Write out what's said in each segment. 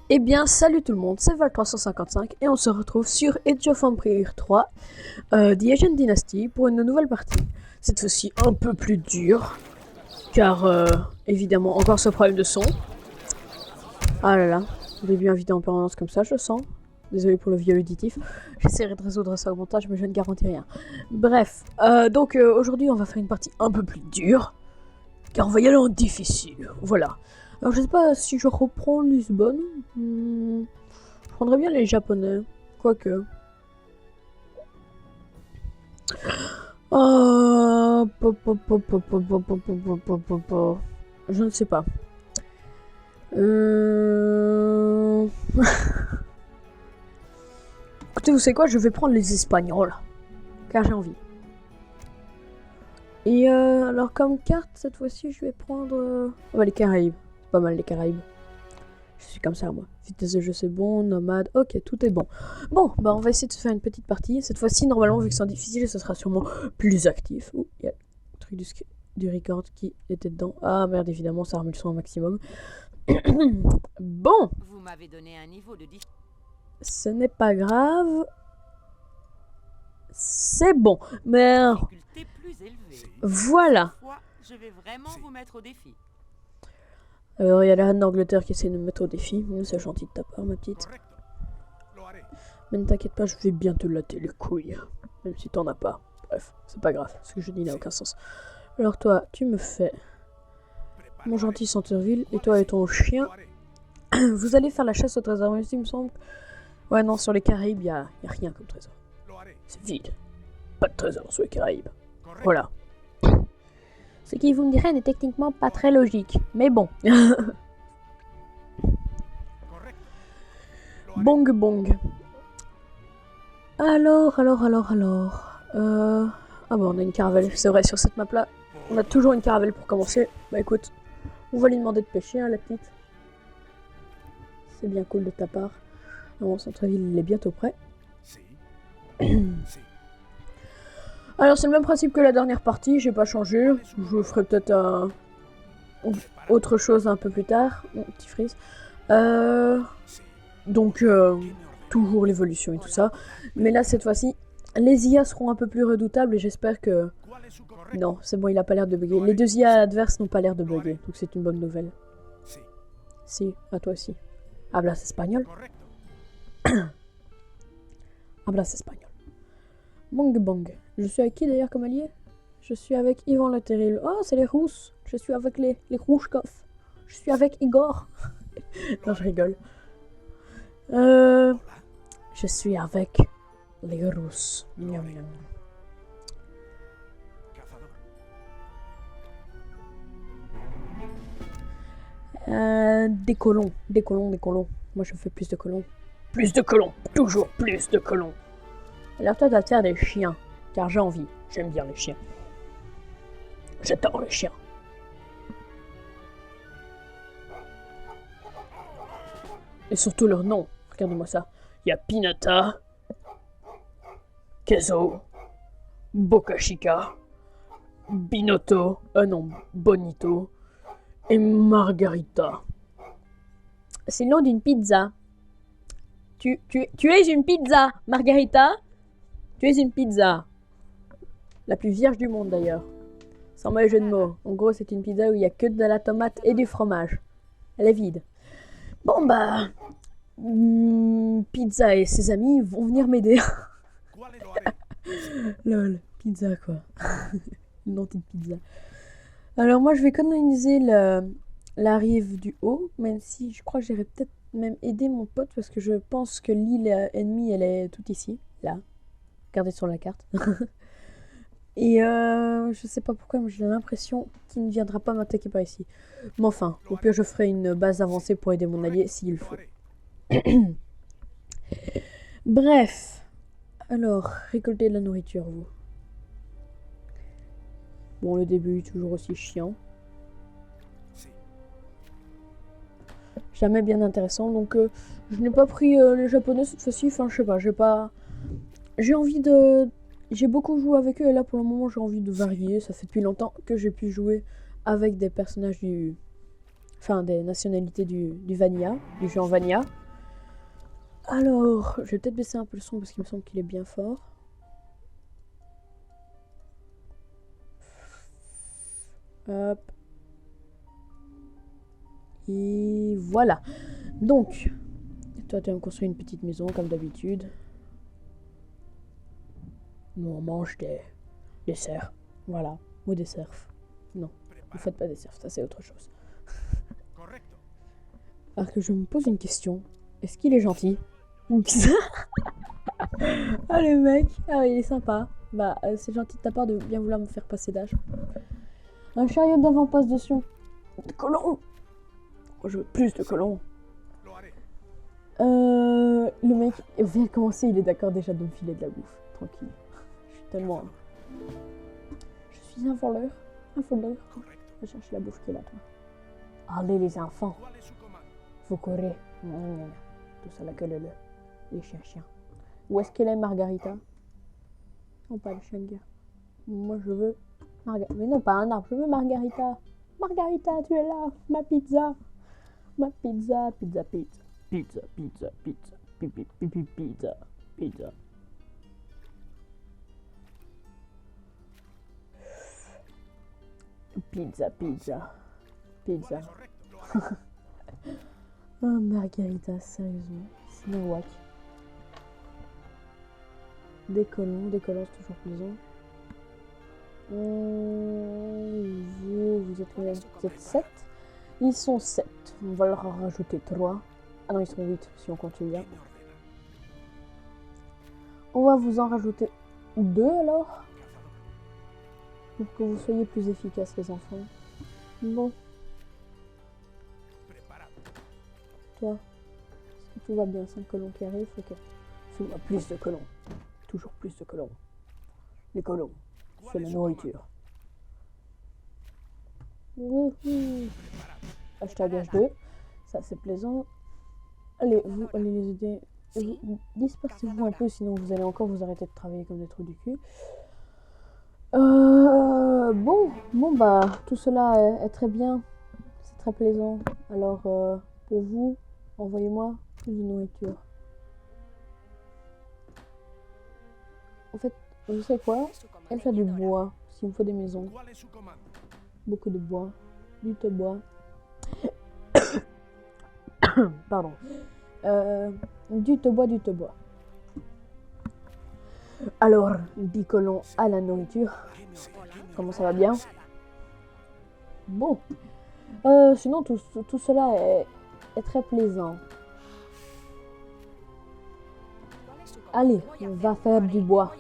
Eh bien, salut tout le monde, c'est Val355 et on se retrouve sur Age of Empires 3, The Asian Dynasty, pour une nouvelle partie. Cette fois-ci un peu plus dure, car évidemment encore ce problème de son. Ah là là, début invité en permanence comme ça, je sens. Désolé pour le viol auditif. J'essaierai de résoudre ça au montage, mais je ne garantis rien. Bref, donc aujourd'hui on va faire une partie un peu plus dure, car on va y aller en difficile. Voilà. Alors je sais pas si je reprends Lisbonne. Je prendrais bien les Japonais. Quoique. Je ne sais pas. Écoutez, vous savez quoi? Je vais prendre les Espagnols. Car j'ai envie. Et alors comme carte, cette fois-ci, je vais prendre les Caraïbes. C'est pas mal les Caraïbes. Je suis comme ça, moi. Vitesse de jeu, c'est bon. Nomade, ok, tout est bon. Bon, bah on va essayer de se faire une petite partie. Cette fois-ci, normalement, vu que c'est difficile, ce sera sûrement plus actif. Ouh, il y a le truc du record qui était dedans. Ah merde, évidemment, ça remet le son au maximum. Bon. Vous m'avez donné un niveau de Ce n'est pas grave. C'est bon. Mais difficulté plus élevée. voilà. Cette fois, je vais vraiment vous mettre au défi. Alors, il y a la reine d'Angleterre qui essaie de me mettre au défi. C'est gentil de ta part, ma petite. Mais ne t'inquiète pas, je vais bien te latter les couilles. Même si t'en as pas. Bref, c'est pas grave. Ce que je dis n'a aucun sens. Alors toi, tu me fais mon gentil Centerville. Et toi et ton chien. Vous allez faire la chasse au trésor, il me semble. Ouais, non, sur les Caraïbes, il y a rien comme trésor. C'est vide. Pas de trésor sur les Caraïbes. Voilà. Ce qui, vous me direz, n'est techniquement pas très logique. Mais bon. Bong bong. Alors. Ah bon, on a une caravelle, c'est vrai, sur cette map-là. On a toujours une caravelle pour commencer. Bah écoute, on va lui demander de pêcher, hein, la petite. C'est bien cool de ta part. Mon centre-ville, il est bientôt prêt. Alors c'est le même principe que la dernière partie, j'ai pas changé. Je ferai peut-être autre chose un peu plus tard. Mon petit freeze. Donc toujours l'évolution et tout ça. Mais là cette fois-ci, les IA seront un peu plus redoutables et j'espère que... Non, c'est bon, il a pas l'air de bugger. Les deux IA adverses n'ont pas l'air de bugger, donc c'est une bonne nouvelle. Si, à toi aussi. Hablas espagnol? Hablas espagnol. Bong bong. Je suis avec qui d'ailleurs comme allié? Je suis avec Ivan le Terrible. Oh, c'est les Rousses. Je suis avec les Rouchkov. Je suis avec Igor. Non, je rigole. Je suis avec les Russes. Miam, miam. Des colons. Moi, je fais plus de colons. Plus de colons. Toujours plus de colons. Alors toi, tu vas te faire des chiens. Car j'ai envie. J'aime bien les chiens. J'adore les chiens. Et surtout leur nom. Regardez-moi ça. Il y a Pinata, Kezo, Boca Chica, Binotto, non, Bonito, et Margarita. C'est le nom d'une pizza. Tu es une pizza, Margarita. Tu es une pizza. La plus vierge du monde d'ailleurs. Sans mauvais jeu de mots. En gros, c'est une pizza où il n'y a que de la tomate et du fromage. Elle est vide. Bon bah... Pizza et ses amis vont venir m'aider. Lol, pizza quoi. Le nom d'une pizza. Alors moi je vais canoniser la rive du haut, même si je crois que j'irai peut-être même aider mon pote parce que je pense que l'île ennemie elle est tout ici, là. Regardez sur la carte. Et je sais pas pourquoi mais j'ai l'impression qu'il ne viendra pas m'attaquer par ici. Mais enfin, au pire je ferai une base avancée pour aider mon allié s'il faut. Bref, alors, récoltez de la nourriture, vous. Bon, le début est toujours aussi chiant. Jamais bien intéressant, donc je n'ai pas pris les japonais cette fois-ci, enfin je sais pas, j'ai envie de... J'ai beaucoup joué avec eux et là pour le moment j'ai envie de varier, ça fait depuis longtemps que j'ai pu jouer avec des personnages du Enfin, des nationalités du Vanilla, du jeu en Vanilla. Alors, je vais peut-être baisser un peu le son parce qu'il me semble qu'il est bien fort. Hop. Et voilà. Donc, toi, tu vas me construire une petite maison comme d'habitude. Nous, on mange des cerfs. Voilà. Ou des cerfs. Non, ne faites pas des cerfs, ça c'est autre chose. Alors que je me pose une question. Est-ce qu'il est gentil? Ah le mec, ah il est sympa. Bah c'est gentil de ta part de bien vouloir me faire passer d'âge. Un chariot d'avant-poste dessus. De colons. Oh, je veux plus de colons. Le mec vient de commencer, il est d'accord déjà de me filer de la bouffe. Tranquille. Je suis tellement... Je suis un voleur. Un voleur. Va chercher la bouffe qui est là, toi. Allez les enfants. Faut courir. Tout ça la gueule, les chiens. Où est-ce qu'elle est, Margarita? Non, pas le chien de guerre. Moi, je veux... Mais non, pas un arbre. Je veux Margarita. Margarita, tu es là. Ma pizza. Ma pizza. Pizza. Pizza. Pizza. Oh, Margarita, sérieusement. C'est le wack. Des colons, c'est toujours plaisant. Vous êtes combien? Vous êtes 7? Ils sont 7. On va leur en rajouter 3. Ah non, ils sont 8 si on continue bien. On va vous en rajouter 2 alors. Pour que vous soyez plus efficaces les enfants. Bon. Toi, est-ce que tout va bien? 5 colons qui arrivent, ok. Il y a plus de colons. Toujours plus de colons. Les colons, c'est la nourriture. Hashtag H2. Ça, c'est plaisant. Allez, vous allez les aider. Dispersez-vous un peu, sinon vous allez encore vous arrêter de travailler comme des trous du cul. Bon bah, tout cela est très bien. C'est très plaisant. Alors, pour vous, envoyez-moi plus de nourriture. En fait, vous savez quoi? Elle fait du bois, s'il me faut des maisons. Beaucoup de bois. Du bois. Pardon. Du bois. Alors, 10 colons à la nourriture. Comment ça va bien? Bon. Sinon, tout cela est très plaisant. Allez, on va faire du bois.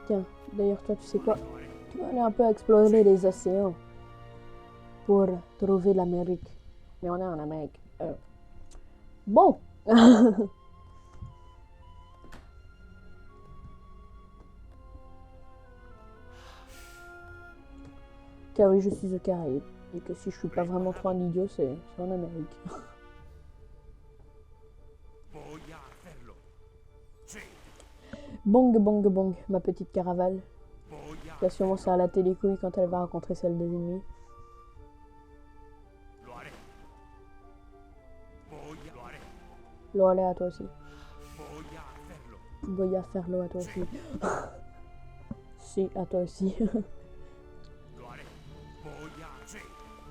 Tiens, d'ailleurs, toi, tu sais quoi? Tu vas aller un peu explorer les océans pour trouver l'Amérique. Mais on est en Amérique. Bon. Car oui, je suis au Caraïbe. Et que si je suis pas vraiment trop un idiot, c'est en Amérique. Bong, ma petite caravane. Qui va sûrement ça à la télécouille quand elle va rencontrer celle des ennemis. L'eau à toi aussi. Voy a faire l'eau à toi aussi. Si, à toi aussi.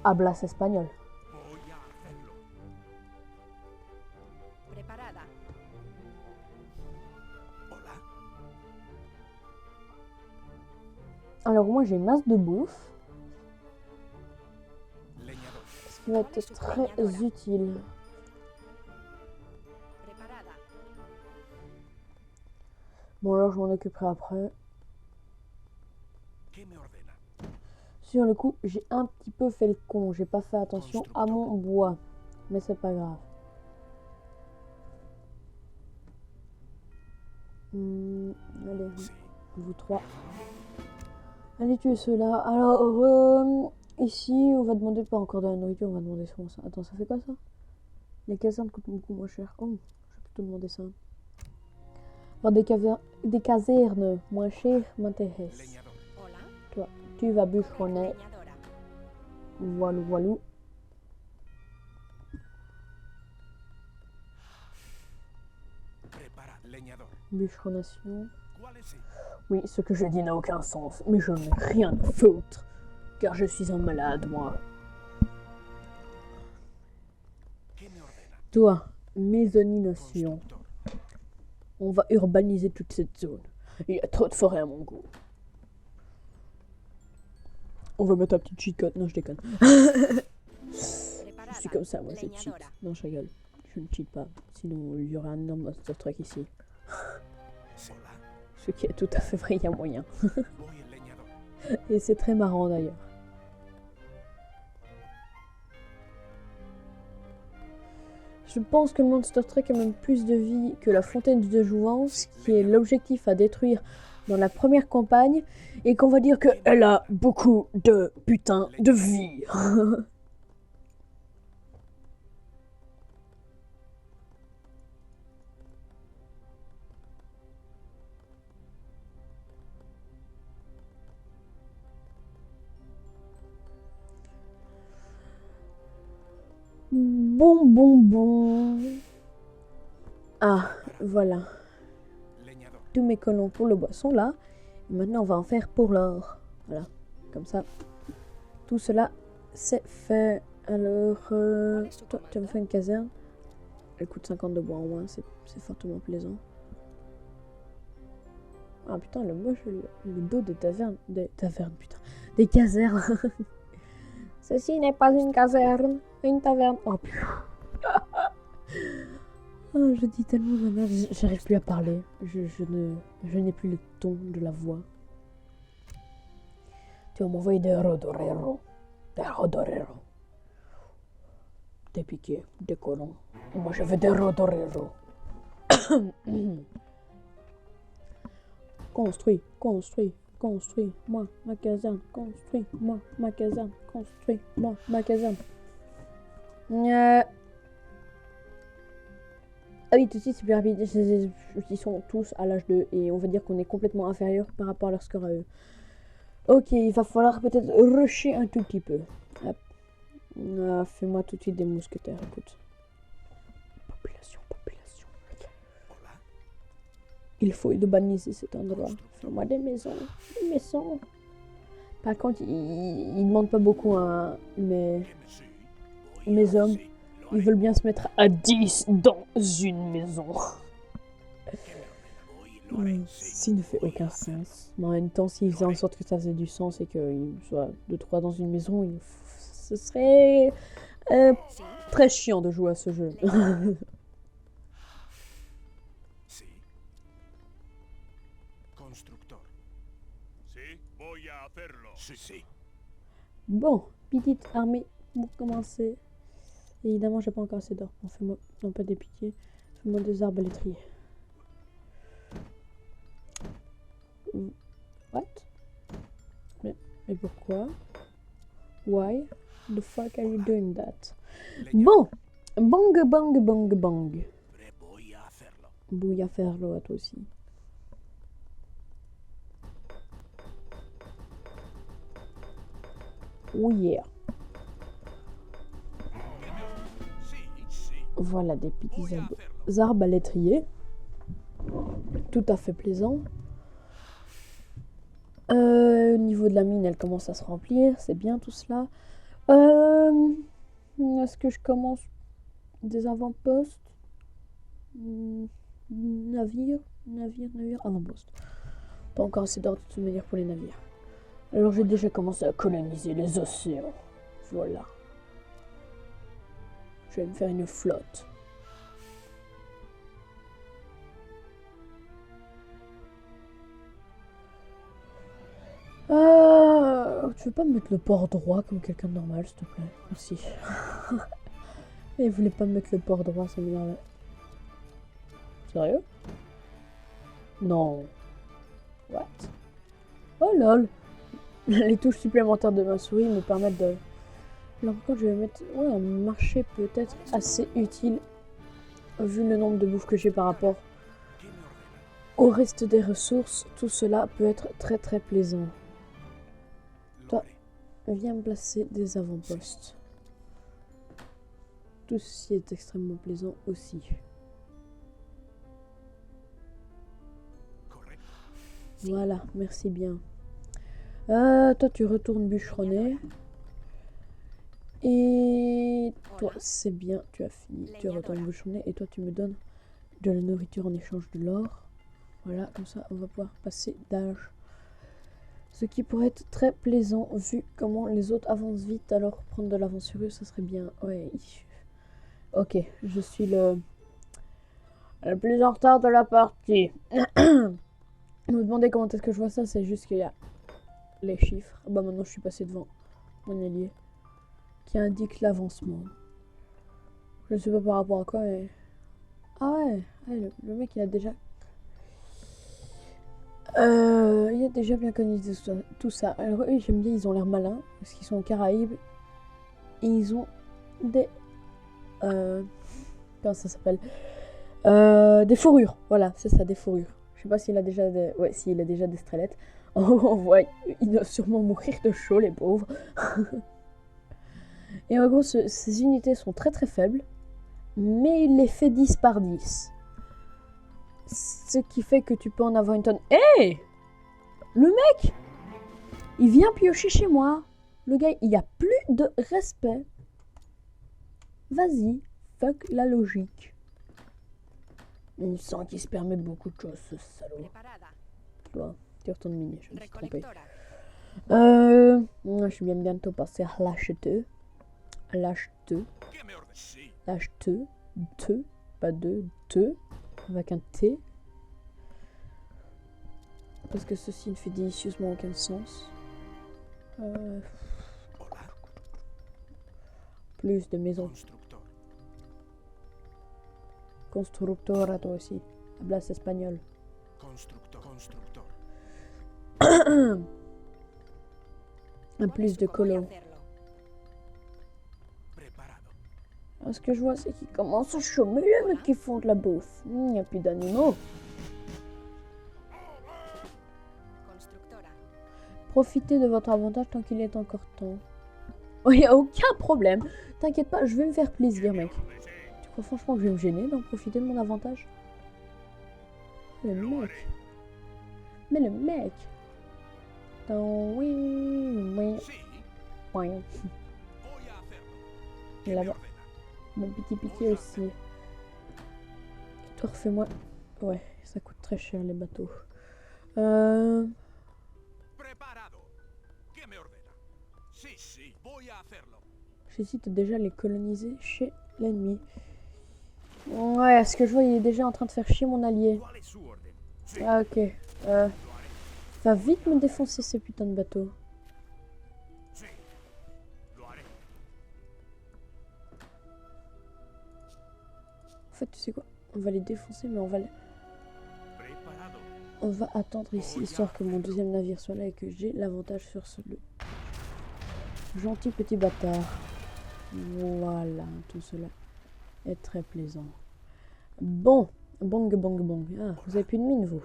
Hablas espagnol. Alors moi j'ai masse de bouffe. Ce qui va être très utile. Bon alors je m'en occuperai après. Sur le coup, j'ai un petit peu fait le con. J'ai pas fait attention à mon bois. Mais c'est pas grave. Allez, vous 3. Allez tuer ceux-là. Alors, ici, on va demander pas encore de la nourriture. On va demander ça. Attends, ça fait quoi ça? Les casernes coûtent beaucoup moins cher. Oh, je vais plutôt demander ça. Alors, des casernes moins chères m'intéressent. Toi, tu vas bûcheronner Voilà, voilà. Bûcheronnation. Oui, ce que je dis n'a aucun sens, mais je n'ai rien à foutre, car je suis un malade, moi. Toi, mésonisation. On va urbaniser toute cette zone. Il y a trop de forêts à mon goût. On va mettre un petit cheat code. Non, je déconne. Je suis comme ça, moi, je cheat. Non, je rigole. Je ne cheat pas. Sinon, il y aurait un énorme Monster Truck ici. Ce qui est tout à fait vrai, il y a moyen. Et c'est très marrant d'ailleurs. Je pense que le Monster Truck a même plus de vie que la fontaine de jouvence, qui est l'objectif à détruire dans la première campagne, et qu'on va dire qu'elle a beaucoup de putain de vie. Bon. Ah, voilà. Tous mes colons pour le bois sont là. Et maintenant, on va en faire pour l'or. Voilà, comme ça. Tout cela, c'est fait. Alors, toi, tu me fais une caserne. Elle coûte 50 de bois en moins, c'est fortement plaisant. Ah putain, le moche, le dos des tavernes. Des tavernes, putain. Des casernes. Ceci n'est pas une caserne, une taverne. Oh putain. Oh, je dis tellement de merde, j'arrive plus à parler. Je n'ai plus le ton de la voix. Tu vas m'envoyer des rodoreros. Des rodoreros. Des piquets, des colons. Et moi je veux des rodoreros. Construis-moi ma caserne. Construis-moi ma caserne. Construis-moi ma caserne. Ah oui, tout de suite, c'est plus rapide. Ils sont tous à l'âge 2 et on va dire qu'on est complètement inférieur par rapport à leur score à eux. Ok, il va falloir peut-être rusher un tout petit peu. Hop. Ah, fais-moi tout de suite des mousquetaires, écoute. Population. Il faut urbaniser cet endroit. Fais-moi des maisons. Par contre, ils demandent pas beaucoup à mes hommes. Ils veulent bien se mettre à 10 dans une maison. Ça ne fait aucun sens. Mais en même temps, s'ils faisaient en sorte que ça faisait du sens et qu'ils soient 2-3 dans une maison, ce serait très chiant de jouer à ce jeu. Bon, petite armée pour commencer. Évidemment, j'ai pas encore assez d'or. Bon, fais-moi, non pas des piquets, fais-moi des arbalétriers. What? Mais pourquoi? Why the fuck are you doing that? Bon, bang. Bouille à faire à toi aussi. Oh yeah. Voilà des petits arbalétriers. Tout à fait plaisant. Au niveau de la mine, elle commence à se remplir. C'est bien tout cela. Est-ce que je commence des avant-postes? Navire. Avant-poste. Pas encore assez d'ordre de souvenir pour les navires. Alors j'ai déjà commencé à coloniser les océans. Voilà. Je vais me faire une flotte. Tu veux pas me mettre le port droit comme quelqu'un de normal, s'il te plaît? Merci. Et vous voulez pas me mettre le port droit, ça m'énerve. Sérieux? Non. What? Oh lol. Les touches supplémentaires de ma souris me permettent de... Alors par contre, je vais mettre un marché peut-être assez utile vu le nombre de bouffe que j'ai par rapport au reste des ressources. Tout cela peut être très plaisant. Toi, viens me placer des avant-postes. Tout ceci est extrêmement plaisant aussi. Voilà, merci bien. Toi, tu retournes bûcheronner. Et toi, c'est bien, tu as fini. Tu retournes bûcheronner. Et toi, tu me donnes de la nourriture en échange de l'or. Voilà, comme ça, on va pouvoir passer d'âge. Ce qui pourrait être très plaisant, vu comment les autres avancent vite. Alors, prendre de l'avance sur eux, ça serait bien. Ouais. Ok, je suis le plus en retard de la partie. Vous me demandez comment est-ce que je vois ça, c'est juste qu'il y a les chiffres. Bah maintenant je suis passé devant mon allié qui indique l'avancement. Je ne sais pas par rapport à quoi, mais... Ah ouais, le mec il a déjà... il a déjà bien connu tout ça. Alors eux j'aime bien, ils ont l'air malins, parce qu'ils sont aux Caraïbes. Et ils ont des... comment ça s'appelle, des fourrures, voilà, c'est ça, des fourrures. Je sais pas s'il a déjà des... Ouais, s'il a déjà des strelettes. On voit, ils doivent sûrement mourir de chaud, les pauvres. Et en gros, ces unités sont très très faibles. Mais il les fait 10 par 10. Ce qui fait que tu peux en avoir une tonne. Hé hey, le mec, il vient piocher chez moi. Le gars, il n'y a plus de respect. Vas-y, fuck la logique. On sent qu'il se permet beaucoup de choses, ce salaud. Toi, tu retournes miner, je me suis trompé. Je suis bien bientôt passé à l'acheteux. Pas deux, te, avec un T. Parce que ceci ne fait délicieusement aucun sens. Plus de maisons. Constructor à toi aussi. Hablas espagnol. Un plus de colo. Ce que je vois, c'est qu'ils commencent à chômer les mecs qui font de la bouffe. Il n'y a plus d'animaux. Profitez de votre avantage tant qu'il est encore temps. Oh, il n'y a aucun problème. T'inquiète pas, je vais me faire plaisir, mec. Tu crois franchement que je vais me gêner d'en profiter de mon avantage? Le mec. Mais le mec. Oui. Là-bas. Mon petit pitié aussi. Et toi, refais-moi. Ouais, ça coûte très cher les bateaux. J'hésite déjà à les coloniser chez l'ennemi. Ouais, ce que je vois, il est déjà en train de faire chier mon allié. Ah, ok. Va vite me défoncer ces putains de bateaux. En fait, tu sais quoi? On va les défoncer, mais on va attendre ici, histoire que mon deuxième navire soit là et que j'ai l'avantage sur ce gentil petit bâtard. Voilà, tout cela est très plaisant. Bon, bong. Ah, vous avez plus de mine, vous?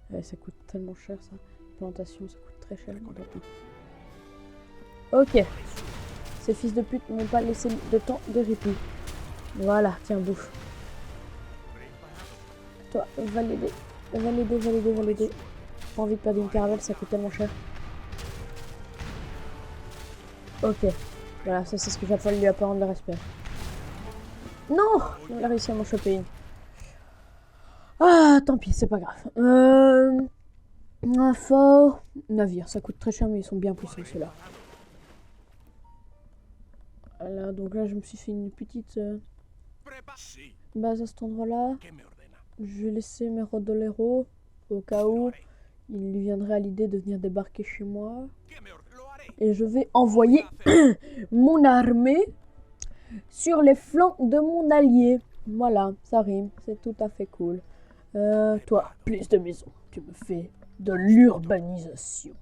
Ouais, ça coûte tellement cher, ça. Plantation, ça coûte très cher. Ok. Ces fils de pute m'ont pas laissé de temps de répit. Voilà, tiens, bouffe. Toi, va l'aider. Pas envie de perdre une caravelle, ça coûte tellement cher. Ok. Voilà, ça c'est ce que j'appelle lui apprendre le respect. Non! Il a réussi à m'en choper une. Ah, tant pis, c'est pas grave. Un fort navire, ça coûte très cher, mais ils sont bien puissants ceux-là. Voilà, donc là je me suis fait une petite base à cet endroit-là. Je vais laisser mes rodoleros au cas où il lui viendrait à l'idée de venir débarquer chez moi. Et je vais envoyer mon armée sur les flancs de mon allié. Voilà, ça rime, c'est tout à fait cool. Toi, plus de maisons. Tu me fais de l'urbanisation.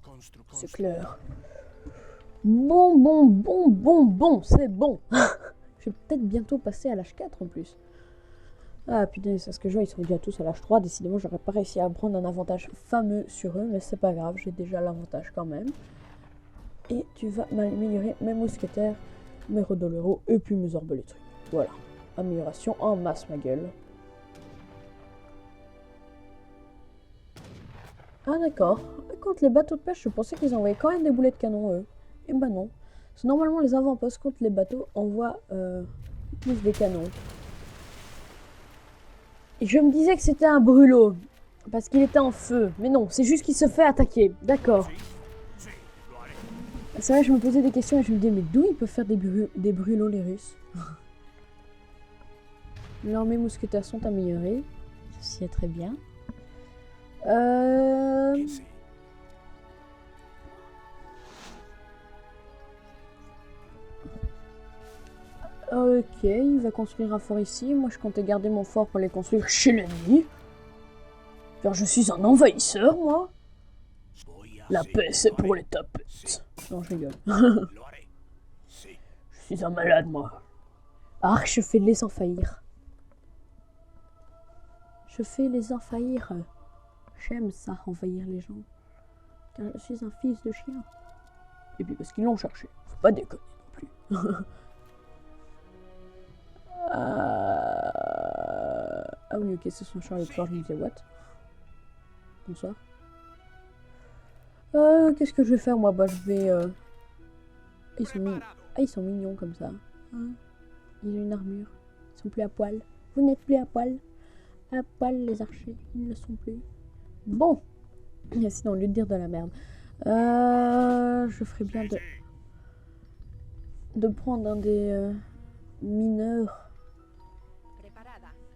C'est clair. Bon, c'est bon. Je vais peut-être bientôt passer à l'âge 4 en plus. Ah putain, c'est ce que je vois, ils sont déjà tous à l'âge 3. Décidément, j'aurais pas réussi à prendre un avantage fameux sur eux, mais c'est pas grave, j'ai déjà l'avantage quand même. Et tu vas m'améliorer mes mousquetaires, mes rodoleros et puis mes arbalétriers. Voilà. Amélioration en masse, ma gueule. Ah d'accord. Contre les bateaux de pêche, je pensais qu'ils envoyaient quand même des boulets de canon, eux. Et bah non. Parce que normalement, les avant-postes contre les bateaux envoient plus des canons. Et je me disais que c'était un brûlot. Parce qu'il était en feu. Mais non, c'est juste qu'il se fait attaquer. D'accord. C'est vrai, je me posais des questions et je me disais, mais d'où ils peuvent faire des brûlots, les Russes? Alors, mes mousquetaires sont améliorés. Ceci est très bien. Ok, il va construire un fort ici. Moi, je comptais garder mon fort pour les construire chez l'ennemi. Car je suis un envahisseur, moi. La paix, c'est pour les tapettes. Non, je rigole. Je suis un malade, moi. Ah, je fais les envahir. Je fais les envahir. J'aime ça, envahir les gens. Car je suis un fils de chien. Et puis parce qu'ils l'ont cherché. Faut pas déconner non plus. Ah oui, ok, c'est son char le soir, je me disais, what? Bonsoir. Qu'est-ce que je vais faire, moi? Bah, je vais... Ils sont mignons comme ça. Hein, ils ont une armure. Ils sont plus à poil. Vous n'êtes plus à poil. À poil, les archers. Ils ne le sont plus. Bon. Sinon, au lieu de dire de la merde. Je ferais bien de prendre un des mineurs.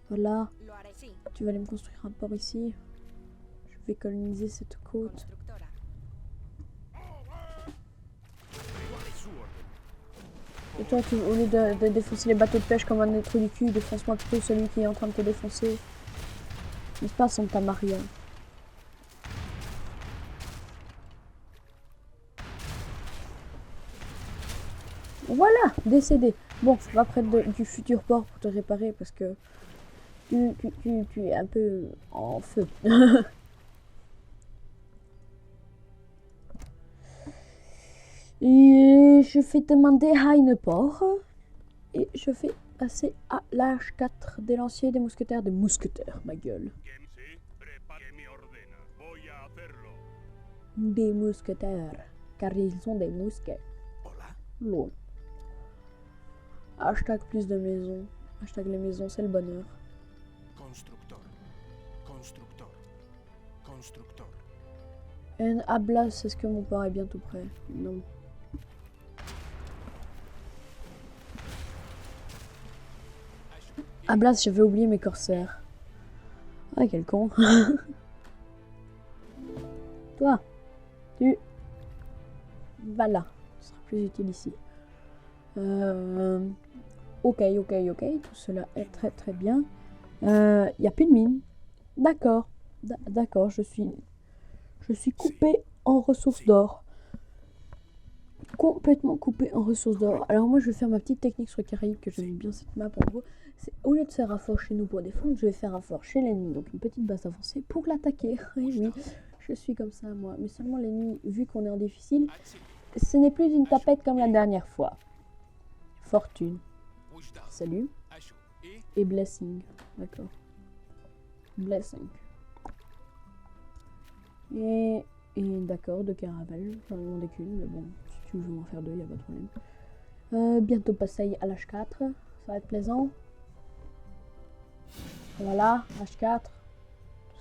Voilà. Tu vas aller me construire un port ici. Je vais coloniser cette côte. Et toi, au lieu de défoncer les bateaux de pêche comme un être du cul, défonce-moi plutôt celui qui est en train de te défoncer. N'est-ce pas, Santa Maria? Voilà, décédé. Bon, je vais près du futur port pour te réparer parce que tu es un peu en feu. Et je vais demander Heineport et je vais passer à l'âge 4 des lanciers, des mousquetaires, ma gueule. Des mousquetaires, car ils ont des mousquets. Lol. Hashtag plus de maisons. Hashtag les maisons, c'est le bonheur. Constructeur. Et Ablas, est-ce que mon port est bientôt prêt? Non. Ablas, j'avais oublié mes corsaires. Ah, quel con. Toi, tu vas là. Ce sera plus utile ici. Ok. Tout cela est très très bien. Il n'y a plus de mine. D'accord. D'accord, je suis coupé en ressources d'or. Complètement coupé en ressources d'or. Alors moi, je vais faire ma petite technique sur les Caraïbes, que j'aime bien cette map en gros. C'est au lieu de faire un fort chez nous pour défendre, je vais faire un fort chez l'ennemi. Donc une petite base avancée pour l'attaquer. Oui, je suis comme ça moi. Mais seulement l'ennemi, vu qu'on est en difficile, ce n'est plus une tapette comme la dernière fois. Fortune. Salut. Et blessing. D'accord. Blessing. Et d'accord, de caravelle. J'en ai demandé qu'une, mais bon, si tu veux m'en faire deux, il n'y a pas de problème. Bientôt passer à l'H4. Ça va être plaisant. Voilà, H4. Tout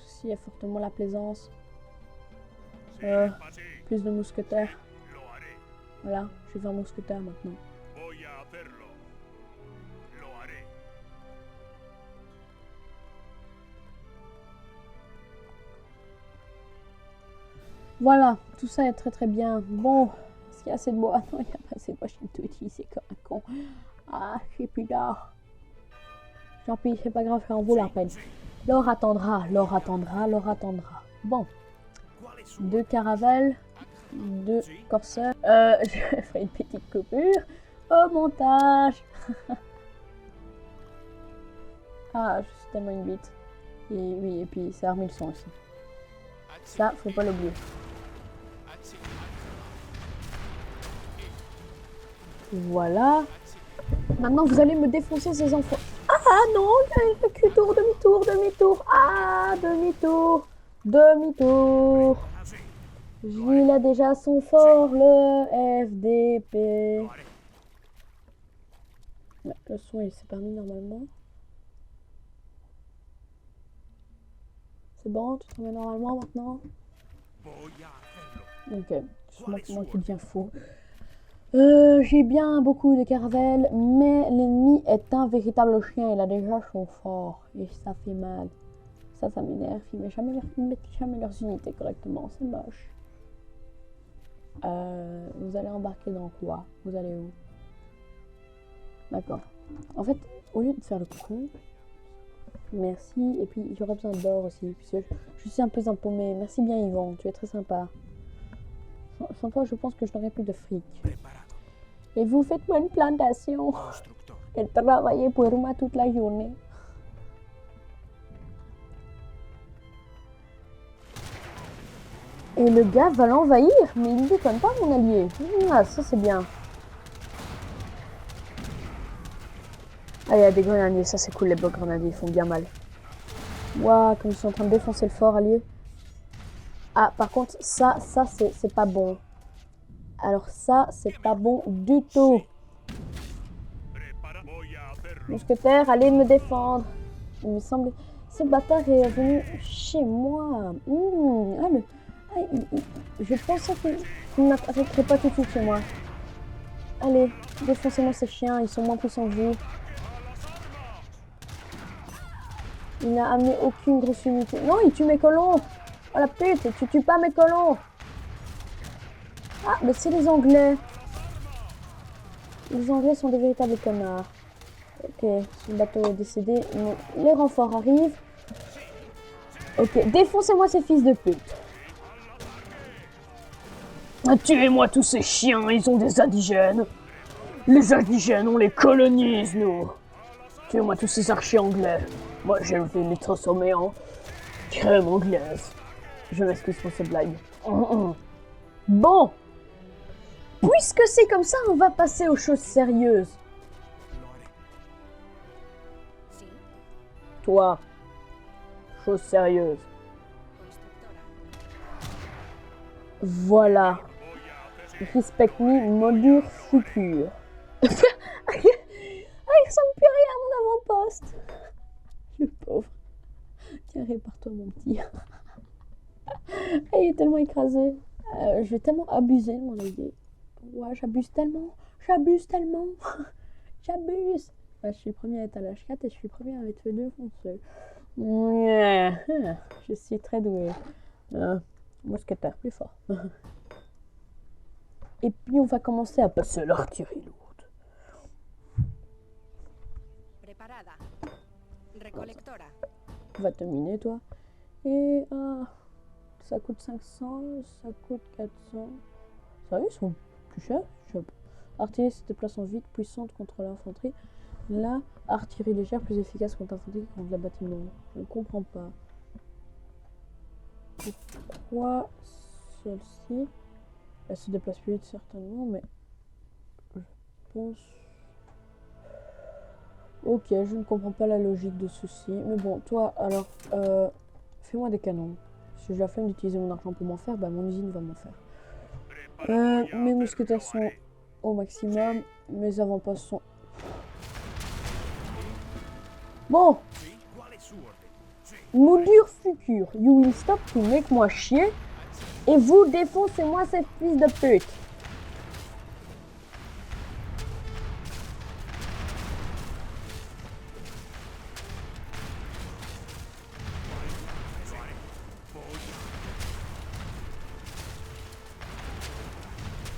ceci est fortement la plaisance. Plus de mousquetaires. Voilà, je vais faire mousquetaire maintenant. Voilà, tout ça est très très bien. Bon, est-ce qu'il y a assez de bois? Non, il n'y a pas assez de bois, je suis tout utilisé comme un con. Ah, je suis plus d'or. Tant pis, c'est pas grave, ça en vaut la peine. L'or attendra. Bon. 2 caravelles, 2 corsaires. Je ferai une petite coupure au montage. Ah, je suis tellement une bite. Et oui, et puis ça a remis le son aussi. Ça, faut pas l'oublier. Voilà. Maintenant, vous allez me défoncer ces enfants. Ah non, demi-tour, demi-tour, demi-tour. Ah, demi-tour, demi-tour. Il a déjà son fort, le FDP. Le son, il s'est permis normalement. C'est bon, tu te remets normalement maintenant? Ok, c'est moi qui deviens fou. J'ai bien beaucoup de caravelles, mais l'ennemi est un véritable chien. Il a déjà son fort et ça fait mal. Ça m'énerve. Ils mettent jamais leurs unités correctement. C'est moche. Vous allez embarquer dans quoi? Vous allez où? D'accord. En fait, au lieu de faire le con, merci. Et puis j'aurais besoin d'or aussi, puisque je suis un peu empaumée. Merci bien Yvan, tu es très sympa. Sans toi, je pense que je n'aurais plus de fric. Et vous faites-moi une plantation. Et travaillez pour moi toute la journée. Et le gars va l'envahir, mais il ne déconne pas mon allié. Ah, ça c'est bien. Ah, il y a des grenadiers, ça c'est cool, les blocs grenadiers, ils font bien mal. Waouh, comme ils sont en train de défoncer le fort allié. Ah, par contre, ça c'est pas bon. Alors ça, c'est pas bon du tout. Mousquetaire, allez me défendre. Il me semble... Ce bâtard est venu chez moi. Je pensais qu'il n'attaquerait pas tout de suite chez moi. Allez, défoncez-moi ces chiens, ils sont moins puissants que vous. Il n'a amené aucune grosse unité. Non, il tue mes colons. Oh la pute, tu tues pas mes colons. Ah, mais c'est les Anglais. Les Anglais sont des véritables connards. Ok, le bateau est décédé. Les renforts arrivent. Ok, défoncez-moi ces fils de pute. Tuez-moi tous ces chiens, ils ont des indigènes. Les indigènes, on les colonise, nous. Tuez-moi tous ces archers anglais. Moi, je vais les transformer en crème anglaise. Je m'excuse pour cette blague. Bon. Puisque c'est comme ça, on va passer aux choses sérieuses. Toi, chose sérieuse. Voilà. Respect me, modure futur. Ah, il ressemble plus rien à mon avant-poste. Le pauvre. Tiens, répare-toi mon petit. Il est tellement écrasé. Je vais tellement abuser de mon idée. Ouais, j'abuse tellement. J'abuse. Ouais, je suis le premier à être à l'âge 4 et je suis le premier à être défoncé. Je suis très doué. Mousquetaire, plus fort. Et puis on va commencer à passer à l'artillerie lourde. Va te miner toi. Et ça coûte 500, ça coûte 400. Ça ils sont plus chers. Artillerie se déplace en vite, puissante contre l'infanterie. Là, artillerie légère, plus efficace contre l'infanterie que contre la bâtiment. Je ne comprends pas. Pourquoi celle-ci? Elle se déplace plus vite certainement, mais je pense... Ok, je ne comprends pas la logique de ceci. Mais bon, toi, alors, fais-moi des canons. Si j'ai la flemme d'utiliser mon argent pour m'en faire, bah mon usine va m'en faire. Mes mousquetaires sont au maximum. Mes avant-postes sont... Bon. Modure futur. You will stop to make moi chier. Et vous défoncez-moi ces fils de pute.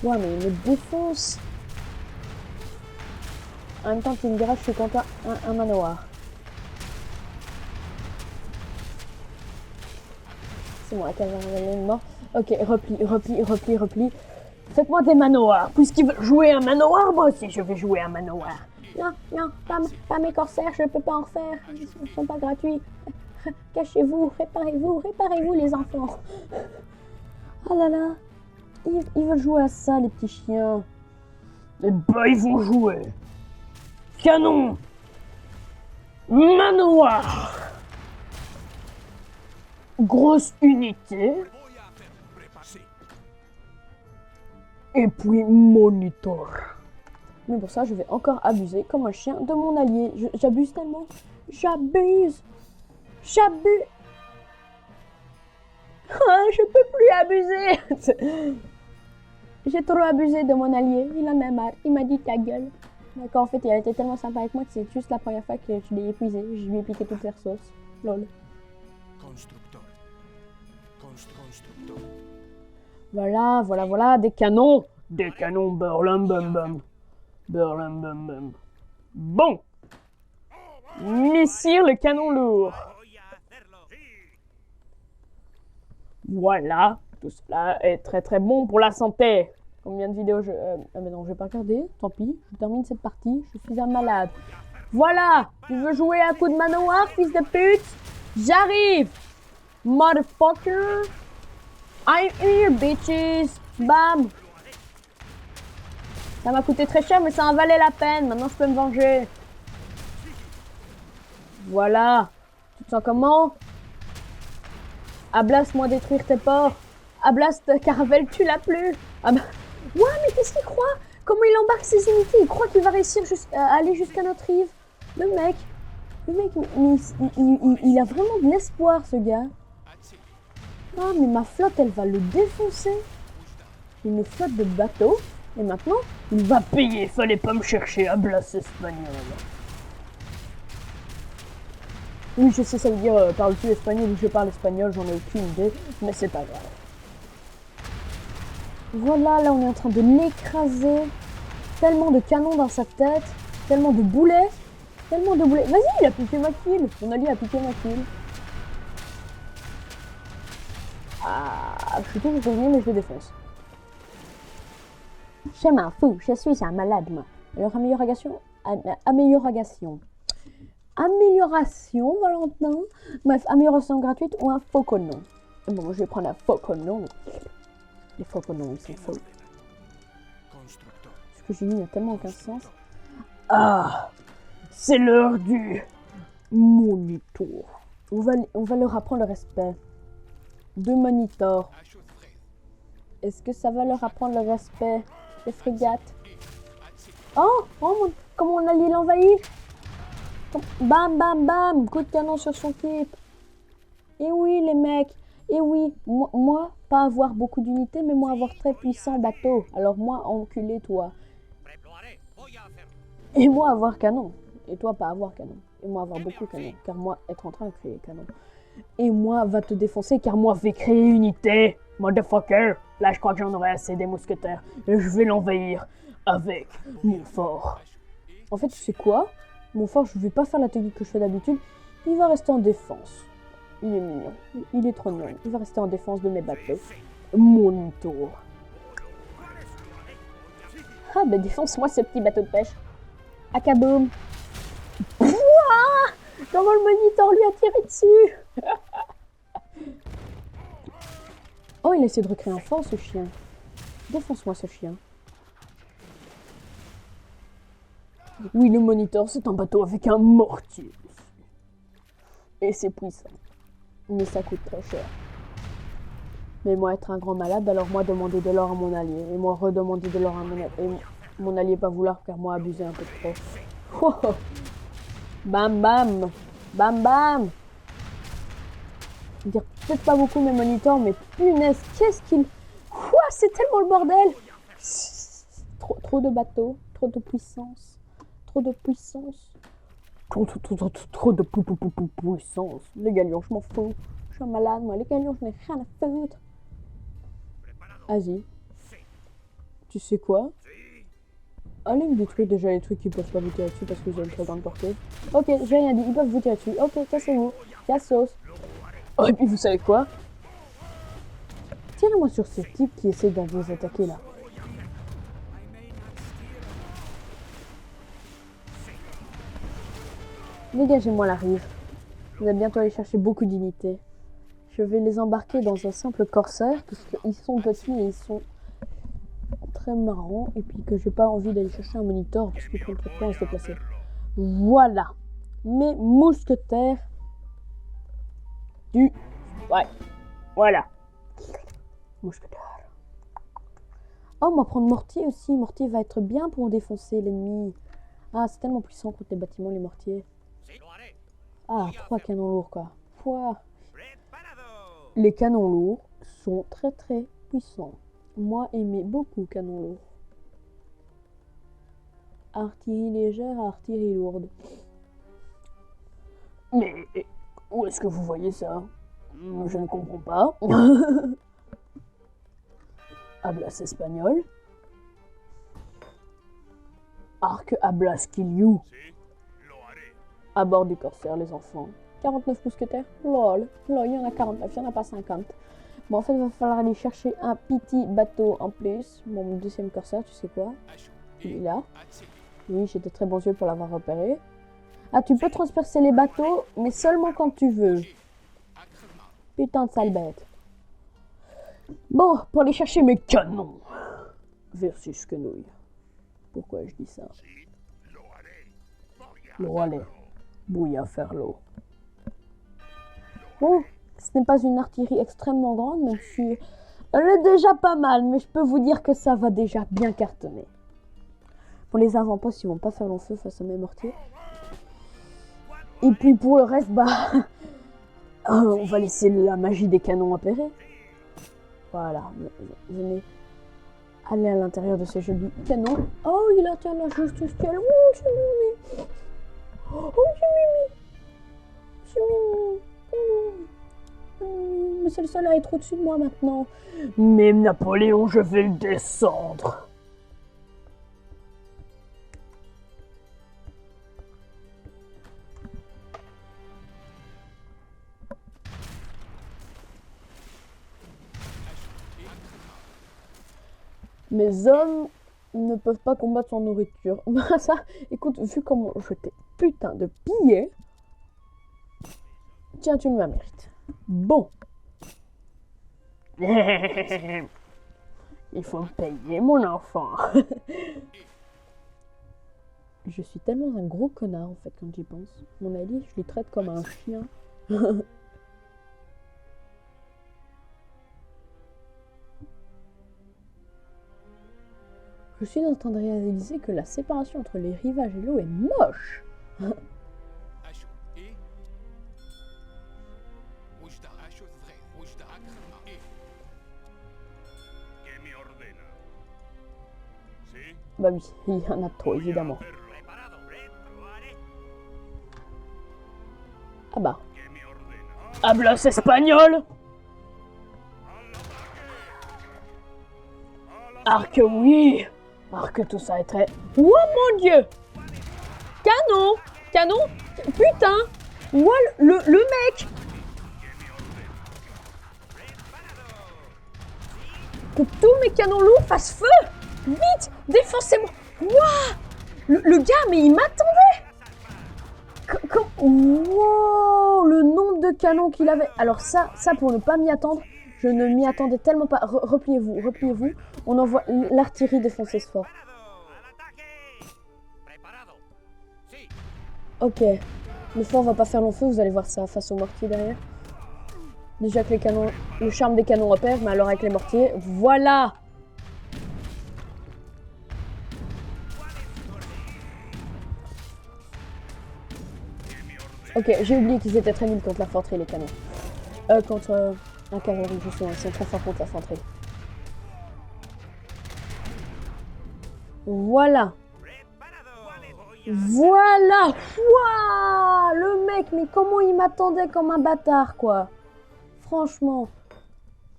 Ouais, mais il me défonce. En même temps, tu me diras, je suis contre un manoir. C'est moi qui avais mort. Ok, repli. Faites-moi des manoirs. Puisqu'ils veulent jouer un manoir, moi aussi je vais jouer un manoir. Non, pas mes corsaires, je ne peux pas en faire. Ils ne sont pas gratuits. Cachez-vous, réparez-vous les enfants. Oh là là. Ils veulent jouer à ça, les petits chiens. Eh ben, ils vont jouer. Canon. Manoir. Grosse unité. Et puis monitor. Mais pour ça, je vais encore abuser comme un chien de mon allié. J'abuse tellement. J'abuse. J'abuse. Ah, je peux plus abuser. J'ai trop abusé de mon allié. Il en a marre. Il m'a dit ta gueule. D'accord, en fait, il a été tellement sympa avec moi que c'est juste la première fois que je l'ai épuisé. Je lui ai piqué toutes les ressources. Lol. Voilà, des canons. Des canons, berlum bum bum. Berlum bum bum. Bon. Missile le canon lourd. Voilà. Tout cela est très très bon pour la santé. Combien de vidéos mais non, je vais pas regarder. Tant pis. Je termine cette partie. Je suis un malade. Voilà. Tu veux jouer à coup de manoir, fils de pute? J'arrive. Motherfucker. I'm here, bitches. Bam. Ça m'a coûté très cher, mais ça en valait la peine. Maintenant, je peux me venger. Voilà. Tu te sens comment? Ablas, moi détruire tes ports. Ablas, Caravelle, tu l'as plus. Ah bah... Ouais, mais qu'est-ce qu'il croit? Comment il embarque ses unités? Il croit qu'il va réussir à aller jusqu'à notre rive. Le mec, il a vraiment de l'espoir, ce gars. Ah, mais ma flotte, elle va le défoncer. Une flotte de bateaux. Et maintenant, il va payer. Fallait pas me chercher à Blas espagnol. Oui, je sais, ça veut dire parles-tu espagnol ou je parle espagnol, j'en ai aucune idée, mais c'est pas grave. Voilà, là on est en train de l'écraser. Tellement de canons dans sa tête, tellement de boulets. Vas-y, il a piqué ma kill. Mon allié a piqué ma kill. Ah, je suis toujours gagné, mais je le défonce. Je m'en fous, je suis un malade, moi. Alors, amélioration, Valentin. Bref, amélioration gratuite ou un faux nom. Bon, moi, je vais prendre un faux nom. Les faux noms, ils sont faux. Ce que j'ai mis n'a tellement aucun sens. Ah, c'est l'heure du monitor. On va leur apprendre le respect. De monitor. Est-ce que ça va leur apprendre le respect des frégates? Oh, comment on allait l'envahir? Bam, bam, bam, coup de canon sur son type. Et oui, les mecs. Et oui, moi, pas avoir beaucoup d'unités, mais moi avoir très puissant bateau. Alors moi, enculé, toi. Et moi avoir canon. Et toi, pas avoir canon. Et moi avoir beaucoup de canon. Car moi, être en train de créer canon. Et moi, va te défoncer, car moi, vais créer unité. Motherfucker. Là, je crois que j'en aurai assez des mousquetaires. Et je vais l'envahir avec mon fort. En fait, tu sais quoi? Mon fort, je vais pas faire la technique que je fais d'habitude. Il va rester en défense. Il est mignon. Il est trop mignon. Il va rester en défense de mes bateaux. Mon tour. Ah, ben défonce-moi ce petit bateau de pêche. Akaboum. Comment le monitor lui a tiré dessus? Oh, il a essayé de recréer un fort, ce chien. Défonce-moi ce chien. Oui, le monitor, c'est un bateau avec un mortier. Et c'est puissant. Mais ça coûte très cher. Mais moi, être un grand malade, alors moi, demander de l'or à mon allié. Et moi, redemander de l'or à mon allié. Et mon allié pas vouloir, car moi, abuser un peu trop. Oh, oh. Bam, bam. Bam, bam. Je veux dire peut-être pas beaucoup mes moniteurs, mais punaise, qu'est-ce qu'il... Quoi, c'est tellement le bordel. Trop de bateaux, trop de puissance. Trop de puissance. Trop de puissance. Les galions, je m'en fous. Je suis un malade, moi. Les galions, je n'ai rien à foutre. Vas-y. Tu sais quoi? Allez me détruire déjà les trucs qui peuvent pas vous tirer dessus parce que j'ai une très grande portée. Ok, j'ai rien dit, ils peuvent vous tirer dessus. Ok, cassez-vous. Cassos. Oh, et puis vous savez quoi? Tirez-moi sur ce type qui essaie de vous attaquer là. Dégagez-moi la rive. Vous allez bientôt aller chercher beaucoup d'unités. Je vais les embarquer dans un simple corsaire, puisqu'ils sont petits et ils sont très marrant et puis que j'ai pas envie d'aller chercher un moniteur parce qu'il prend trop de temps à se déplacer. Voilà. Mes mousquetaires du... Ouais. Voilà. Mousquetaire. Oh, on va prendre mortier aussi. Mortier va être bien pour défoncer l'ennemi. Ah, c'est tellement puissant contre les bâtiments, les mortiers. Ah, 3 canons lourds, quoi. Pouah. Les canons lourds sont très très puissants. Moi, aimais beaucoup canons lourds. Artillerie légère, artillerie lourde. Mais où est-ce que vous voyez ça? Je ne comprends pas. Hablas espagnol. Arc Hablas Kiliou. À bord du corsaire, les enfants. 49 mousquetaires? Lol. Lol, il y en a 49, il n'y en a pas 50. Bon, en fait, il va falloir aller chercher un petit bateau en plus. Mon deuxième corsaire, tu sais quoi? Il est là. Oui, j'ai de très bons yeux pour l'avoir repéré. Ah, tu peux transpercer les bateaux, mais seulement quand tu veux. Putain de sale bête. Bon, pour aller chercher mes canons. Versus quenouille. Pourquoi je dis ça? L'eau allait. Bouilla faire l'eau. Bon, ce n'est pas une artillerie extrêmement grande, même si elle est déjà pas mal, mais je peux vous dire que ça va déjà bien cartonner. Pour les avant-postes, ils vont pas faire long feu face à mes mortiers. Et puis pour le reste, bah, on va laisser la magie des canons opérer. Voilà, venez aller à l'intérieur de ces jolis canons. Oh, il atteint la justicielle. Oh, c'est Mimi. Oh, c'est Mimi. C'est Mimi. Mais celle-là est trop au-dessus de moi maintenant. Mais Napoléon, je vais le descendre. Mes hommes ne peuvent pas combattre sans nourriture. Bah ça, écoute, vu comment je t'ai putain de pillé, tiens, tu me mérites. Bon. Il faut me payer, mon enfant. Je suis tellement un gros connard, en fait, quand j'y pense. Mon allié, je le traite comme un chien. Je suis en train de réaliser que la séparation entre les rivages et l'eau est moche. Bah oui, il y en a trop, évidemment. Ah bah. Hablas espagnol? Arc, oui. Arc, tout ça est très... Oh mon dieu! Canon! Canon? Putain! Moi, le mec! Que tous mes canons lourds fassent feu! Vite! Défoncez-moi! Waouh! Le gars, mais il m'attendait! Wow! Le nombre de canons qu'il avait. Alors ça pour ne pas m'y attendre, je ne m'y attendais tellement pas. Repliez-vous, repliez-vous. On envoie l'artillerie défoncer ce fort. Ok. Le fort va pas faire long feu, vous allez voir ça face aux mortiers derrière. Déjà que les canons, le charme des canons repère, mais alors avec les mortiers, voilà! Ok, j'ai oublié qu'ils étaient très nuls contre l'infanterie, les canons. Contre la cavalerie, justement, ils sont très forts contre l'infanterie. Voilà. Voilà. Wouah, le mec, mais comment il m'attendait comme un bâtard, quoi. Franchement,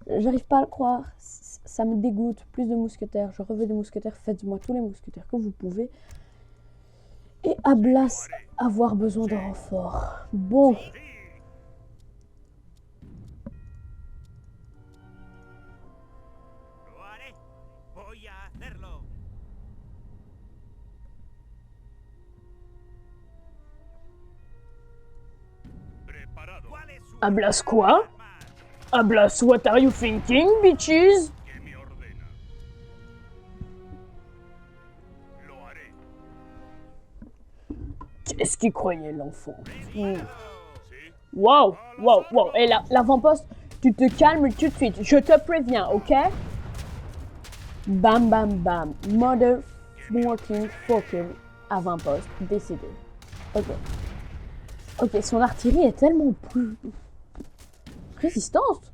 j'arrive pas à le croire. Ça me dégoûte. Plus de mousquetaires. Je reveux des mousquetaires. Faites-moi tous les mousquetaires que vous pouvez. Et Hablas avoir besoin de renfort. Bon. Hablas quoi? Hablas what are you thinking, bitches? C'est ce qu'il croyait, l'enfant. Wow, wow, wow. Et l'avant-poste, tu te calmes tout de suite. Je te préviens, ok? Bam, bam, bam. Mother fucking fucking avant-poste décédé. Ok. Ok, son artillerie est tellement plus résistante.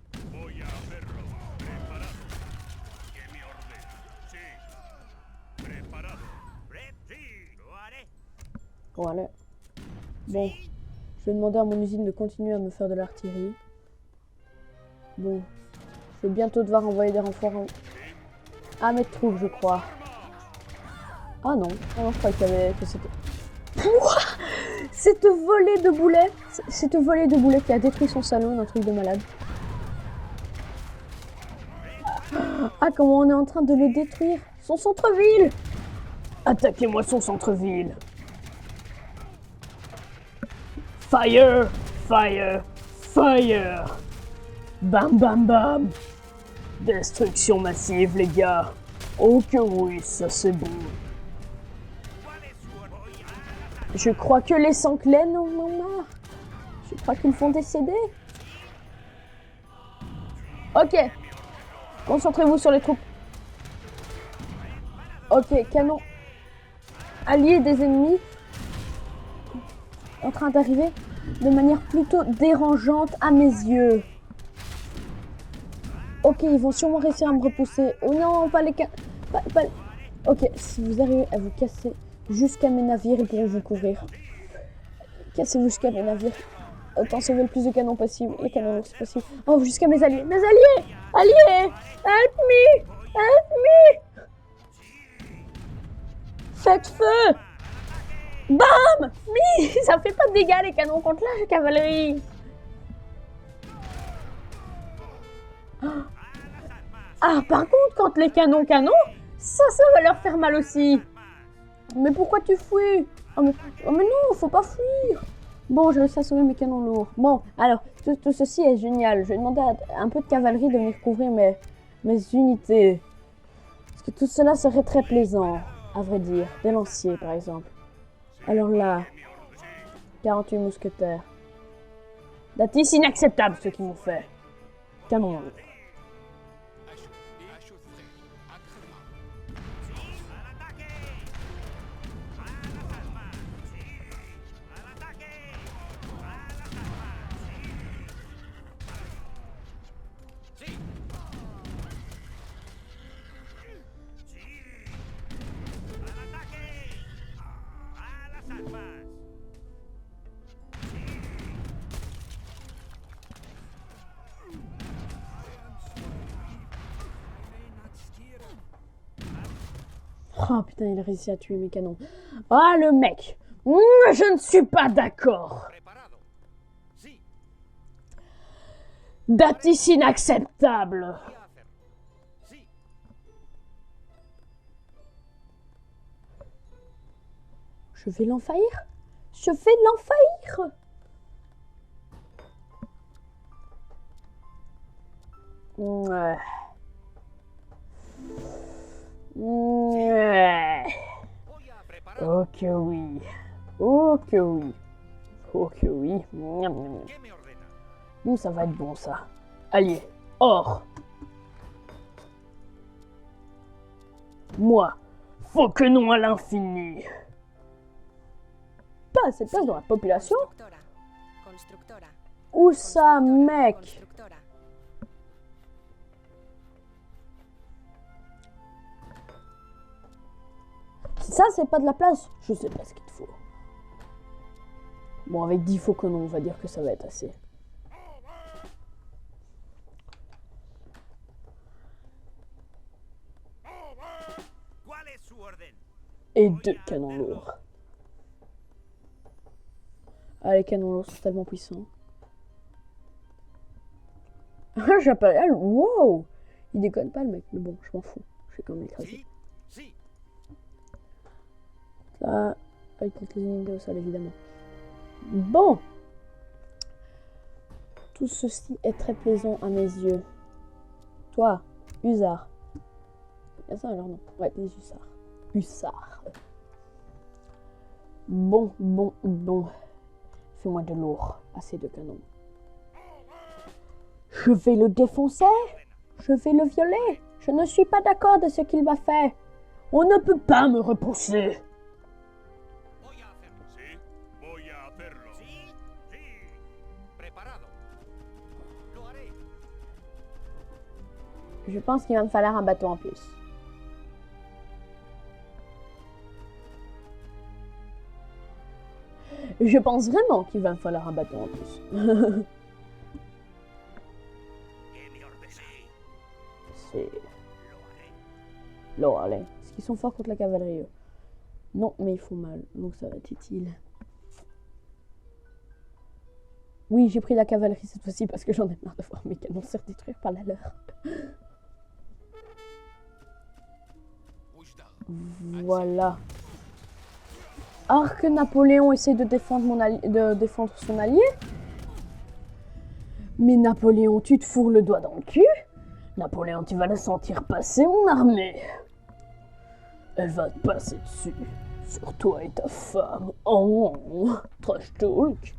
Voilà. Bon, je vais demander à mon usine de continuer à me faire de l'artillerie. Bon, je vais bientôt devoir envoyer des renforts à mes troupes, je crois. Ah non, ah non, je croyais que c'était... Cette volée de boulets qui a détruit son salon, un truc de malade. Ah, comment on est en train de le détruire. Son centre-ville. Attaquez-moi son centre-ville. Fire, fire, fire. Bam, bam, bam. Destruction massive, les gars. Oh que oui, ça c'est bon. Je crois que les Sanclaines en ont marre. Je crois qu'ils vont décéder. Ok. Concentrez-vous sur les troupes. Ok, canon. Alliés des ennemis. En train d'arriver de manière plutôt dérangeante à mes yeux. Ok, ils vont sûrement réussir à me repousser. Oh non, pas les Ok, si vous arrivez à vous casser jusqu'à mes navires, ils pourront vous couvrir. Cassez-vous jusqu'à mes navires. Autant sauver le plus de canons possible. Les canons lourds, c'est possible. Oh, jusqu'à mes alliés. Mes alliés! Alliés! Help me! Help me! Faites feu! Bam! Oui, ça fait pas de dégâts les canons contre la cavalerie. Ah, par contre, quand les canons, ça va leur faire mal aussi. Mais pourquoi tu fuis? Oh mais non, faut pas fuir. Bon, je vais à sauver mes canons lourds. Bon, alors, tout ceci est génial. Je vais demander à un peu de cavalerie de venir couvrir mes unités. Parce que tout cela serait très plaisant, à vrai dire. Des lanciers, par exemple. Alors là, 48 mousquetaires. Datis inacceptable ce qu'ils m'ont fait. Canon lourd. Oh putain, il a réussi à tuer mes canons. Ah, le mec! Je ne suis pas d'accord! Datis inacceptable! Je vais l'envahir? Je vais l'envahir! Ouais. Ouais. Oh que oui. Oh que oui. Oh que oui. Ça va être bon ça. Allez, or. Moi, faut que non à l'infini. Pas assez de place dans la population. Où ça, mec? Ça, c'est pas de la place. Je sais pas ce qu'il te faut. Bon, avec 10 faucons, on va dire que ça va être assez. Et 2 canons lourds. Ah, les canons lourds sont tellement puissants. J'appelle. Wow! Il déconne pas, le mec. Mais bon, je m'en fous. Je vais quand même l'écraser. Là, il compte les ennemis au sol, évidemment. Bon! Tout ceci est très plaisant à mes yeux. Toi, hussard. C'est ça alors non? Ouais, des hussards. Hussards. Bon, bon, bon. Fais-moi de lourd. Assez de canons. Je vais le défoncer. Je vais le violer. Je ne suis pas d'accord de ce qu'il m'a fait. On ne peut pas me repousser. Je pense qu'il va me falloir un bateau en plus. Je pense vraiment qu'il va me falloir un bateau en plus. C'est... Lo, allez. Est-ce qu'ils sont forts contre la cavalerie, eux? Non, mais ils font mal. Donc ça va être utile. Oui, j'ai pris la cavalerie cette fois-ci parce que j'en ai marre de voir mes canons se détruire par la leur. Voilà. Alors que Napoléon essaie de défendre son allié. Mais Napoléon, tu te fourres le doigt dans le cul. Napoléon, tu vas la sentir passer, mon armée. Elle va te passer dessus. Sur toi et ta femme. Oh, trash talk.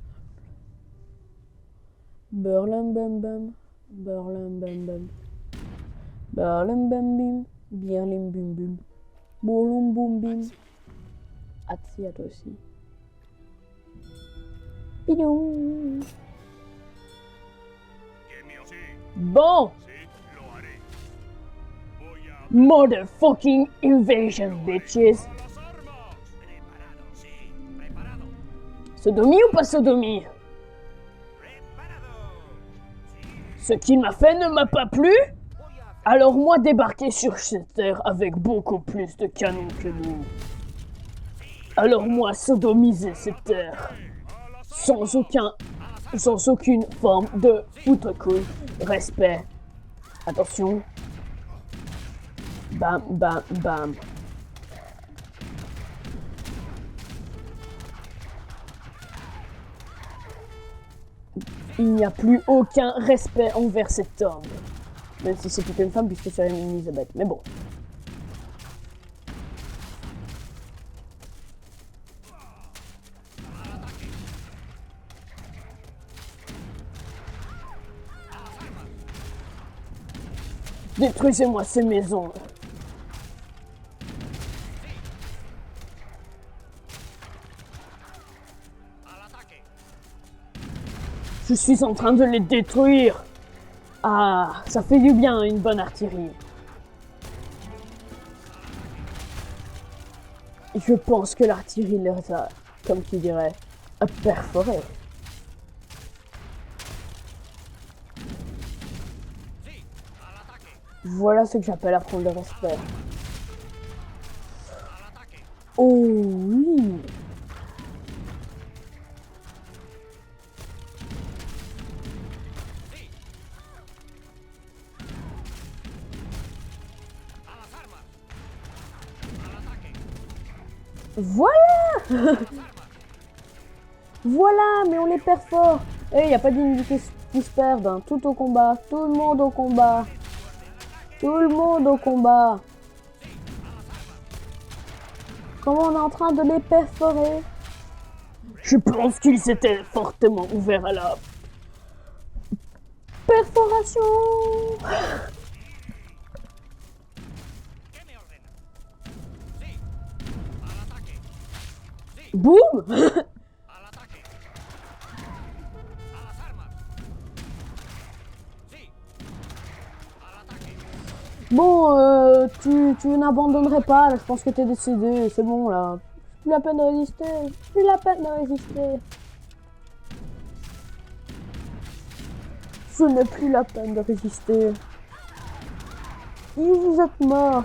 Berlin bam bam. Berlin bam bam. Berlin bam bim. Berlin bim bim. Boulum boum bim. Atsi à toi aussi. Bidou. Bon. Motherfucking invasion, bitches. Sodomie ou pas sodomie? Ce qu'il m'a fait ne m'a pas plu? Alors moi débarquer sur cette terre avec beaucoup plus de canons que vous. Alors moi sodomiser cette terre. Sans aucune forme de foutre-couille. Respect. Attention. Bam, bam, bam. Il n'y a plus aucun respect envers cet homme. Même si c'est plutôt une femme puisque c'est Elisabeth. Mais bon. Détruisez-moi ces maisons. Je suis en train de les détruire. Ah, ça fait du bien une bonne artillerie. Je pense que l'artillerie les a, comme tu dirais, perforés. Voilà ce que j'appelle apprendre le respect. Oh oui. Voilà. Voilà, mais on les perd fort. Et il n'y a pas d'unité qui se perdent. Hein. Tout au combat. Tout le monde au combat. Tout le monde au combat. Comment on est en train de les perforer? Je pense qu'ils s'étaient fortement ouverts à la perforation. Boum. Bon, tu n'abandonnerais pas, là, je pense que t'es décédé, c'est bon là. Plus la peine de résister, plus la peine de résister. Ce n'est plus la peine de résister. Vous êtes mort.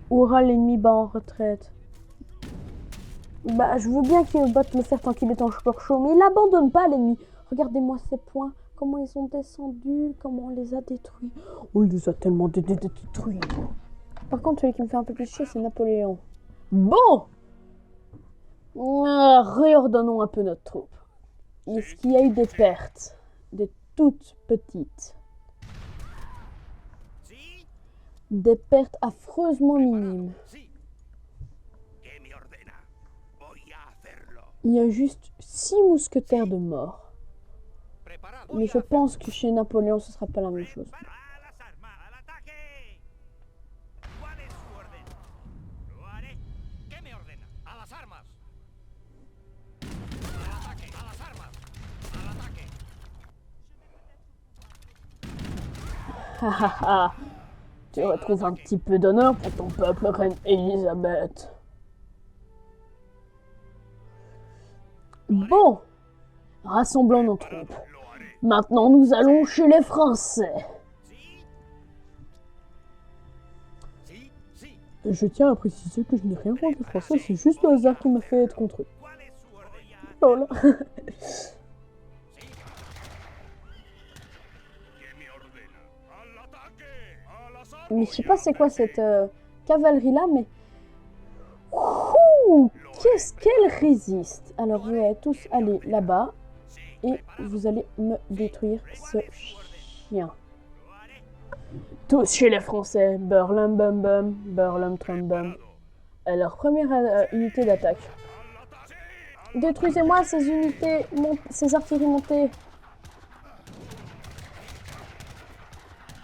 Aura l'ennemi bat en retraite. Bah, je veux bien qu'il batte le fer tant qu'il est encore chaud, mais il abandonne pas l'ennemi. Regardez-moi ces points. Comment ils sont descendus, comment on les a détruits. On les a tellement détruits. Par contre, celui qui me fait un peu plus chier, c'est Napoléon. Bon, réordonnons un peu notre troupe. Est-ce qu'il y a eu des pertes? Des toutes petites. Des pertes affreusement minimes. Il y a juste 6 mousquetaires de mort. Mais je pense que chez Napoléon, ce sera pas la même chose. Hahaha. Tu retrouves un petit peu d'honneur pour ton peuple, reine Elisabeth. Bon, rassemblons nos troupes. Maintenant, nous allons chez les Français. Je tiens à préciser que je n'ai rien contre les Français, c'est juste le hasard qui m'a fait être contre eux. Voilà. Mais je sais pas c'est quoi cette cavalerie là, mais qu'est-ce qu'elle résiste. Alors vous allez tous aller là-bas et vous allez me détruire ce chien. Tous chez les Français, Burlum Bum Bum, Burlum Trum Bum. Alors première unité d'attaque. Détruisez-moi ces unités, ces artilleries montées.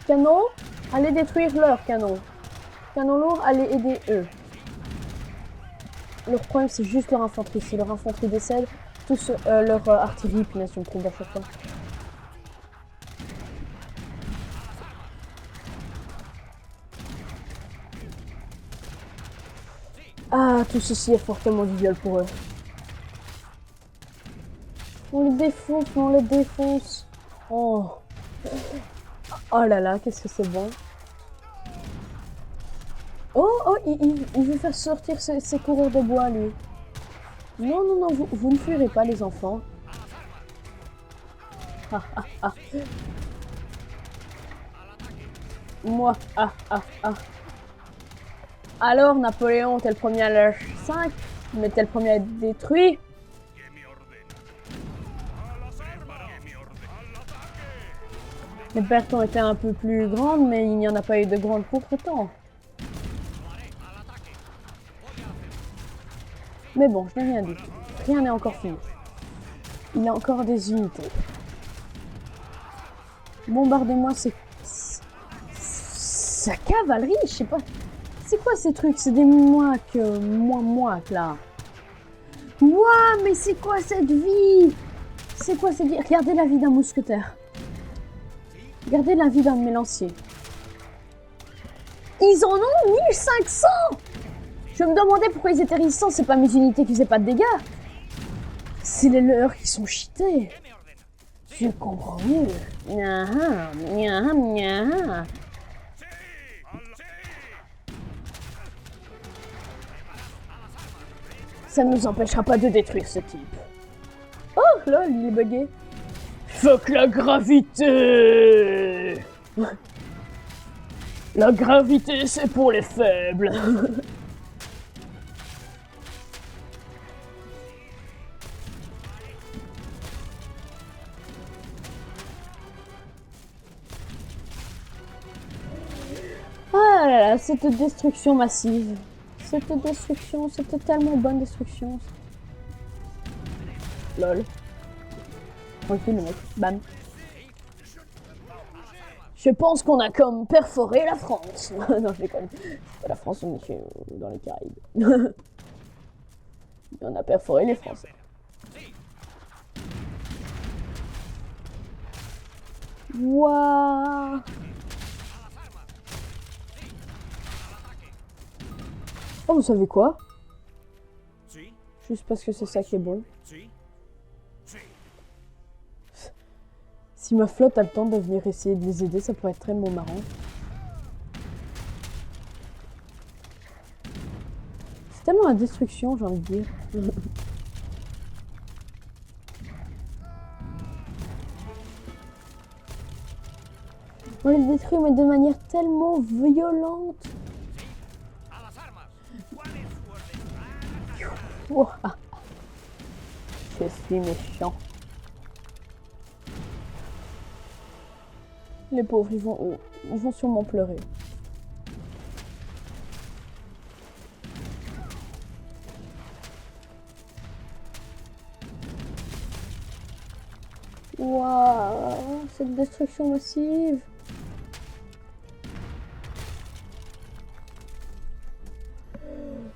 Canon, allez détruire leurs canons. Canon lourd, allez aider eux. Leur problème, c'est juste leur infanterie. Si leur infanterie décède, tous leur artillerie, puis nation tombe à chaque fois. Ah, tout ceci est fortement du viol pour eux. On les défonce, on les défonce. Oh. Oh là là, qu'est-ce que c'est bon. Oh, il veut faire sortir ses coureurs de bois, lui. Non, non, non, vous ne fuirez pas, les enfants. Ah, ah, ah. Moi, ah, ah, ah. Alors, Napoléon, t'es le premier à l'âge 5, mais t'es le premier à être détruit. Les pertes ont été un peu plus grandes, mais il n'y en a pas eu de grandes contre-temps. Mais bon, je n'ai rien dit. Rien n'est encore fini. Il y a encore des unités. Bombardez-moi sa cavalerie, je sais pas. C'est quoi ces trucs? C'est des mouacs, là. Ouah, mais c'est quoi cette vie? C'est quoi cette vie? Regardez la vie d'un mousquetaire. Regardez la vie d'un de mes lanciers. Ils en ont 1500! Je me demandais pourquoi ils étaient résistants, c'est pas mes unités qui faisaient pas de dégâts. C'est les leurs qui sont cheatés. Je comprends mieux. Ça ne nous empêchera pas de détruire ce type. Oh, là, il est bugué. Fuck la gravité! La gravité, c'est pour les faibles. Ah là là, cette destruction massive. Cette destruction, c'était tellement bonne destruction. Lol. Tranquille le mec, bam. Je pense qu'on a comme perforé la France. Non, je déconne. C'est pas la France, on est dans les Caraïbes. On a perforé les Français. Waouh. Oh, vous savez quoi? Juste parce que c'est ça qui est bon. Si ma flotte a le temps de venir essayer de les aider, ça pourrait être très marrant. C'est tellement la destruction, j'ai envie de dire. On les détruit, mais de manière tellement violente. Wow. Je suis méchant. Les pauvres, ils vont sûrement pleurer. Waouh, cette destruction massive.